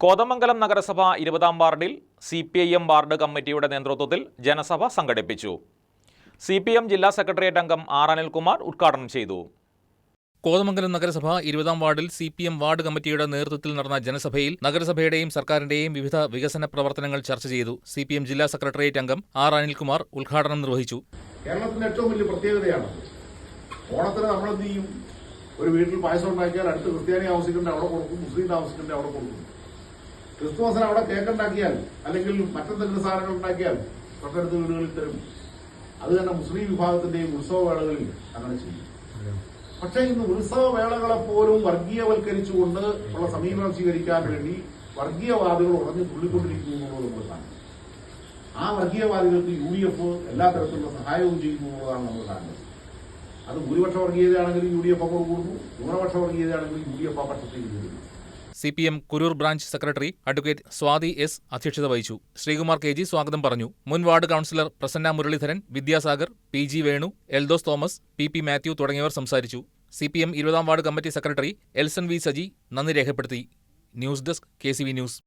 കോതമംഗലം നഗരസഭ 20-ാം വാർഡിൽ CPIM ward കമ്മിറ്റിയുടെ നേതൃത്വത്തിൽ ജനസഭ സംഘടിപ്പിച്ചു. CPM ജില്ലാ സെക്രട്ടേറിയറ്റ് അംഗം ആർ അനിൽകുമാർ ഉദ്ഘാടനം ചെയ്തു. കോതമംഗലം നഗരസഭ 20-ാം വാർഡിൽ CPM വാർഡ് കമ്മിറ്റിയുടെ നേതൃത്വത്തിൽ നടന്ന ജനസഭയിൽ നഗരസഭയുടെയും സർക്കാരിന്റെയും വിവിധ വികസന പ്രവർത്തനങ്ങൾ ചർച്ച ചെയ്തു. CPM ജില്ലാ സെക്രട്ടേറിയറ്റ് അംഗം ആർ അനിൽകുമാർ ഉദ്ഘാടനം നിർവഹിച്ചു. കേരളത്തിന്റെ ഏറ്റവും വലിയ പ്രത്യേകതയാണ് ഓണത്തിന് നമ്മളെന്ത് ചെയ്യും? ഒരു വീട്ടിൽ പായസം ഉണ്ടാക്കിയാൽ അടുത്ത് ക്രിസ്ത്യാനി താമസിക്കേണ്ട അവിടെ കൊടുക്കും, മുസ്ലിം താമസിക്കേണ്ട അവിടെ കൊടുക്കും. ക്രിസ്തുമസിന് അവിടെ കേക്ക് ഉണ്ടാക്കിയാൽ അല്ലെങ്കിൽ മറ്റെന്തെങ്കിലും സാധനങ്ങൾ ഉണ്ടാക്കിയാൽ തൊട്ടടുത്ത വീടുകളിൽ തരും. അത് തന്നെ മുസ്ലിം വിഭാഗത്തിന്റെയും ഉത്സവവേളകളിൽ അങ്ങനെ ചെയ്യും. പക്ഷേ ഇന്ന് ഉത്സവവേളകളെ പോലും വർഗീയവൽക്കരിച്ചുകൊണ്ട് ഉള്ള സമീപനം സ്വീകരിക്കാൻ വേണ്ടി വർഗീയവാദികൾ ഉറഞ്ഞു തുള്ളിക്കൊണ്ടിരിക്കുന്നു എന്നുള്ളത് നമ്മൾ കാണുന്നു. ആ വർഗീയവാദികൾക്ക് UDF എല്ലാ തരത്തിലുള്ള സഹായവും ചെയ്യുന്നു എന്നുള്ളതാണ് നമ്മൾ കാണുന്നത്. അത് ഭൂരിപക്ഷ വർഗീയതയാണെങ്കിലും UDF അങ്ങോട്ട് കൂടുന്നു, ന്യൂനപക്ഷ വർഗീയതയാണെങ്കിലും UDF ആ പക്ഷത്തേക്ക് കൂടുന്നു. CPM Kurur branch secretary advocate Swathi S അധ്യക്ഷത വഹിച്ചു. ശ്രീകുമാർ KG സ്വാഗതം പറഞ്ഞു. മുൻ ward councillor Prasanna Muraleedharan, Vidyasagar, PG Venu, Eldhose Thomas, PP Mathew തുടങ്ങിയവർ സംസാരിച്ചു. CPM 20-ാം ward committee secretary Elson V Saji നന്ദി രേഖപ്പെടുത്തി. News desk KCV news.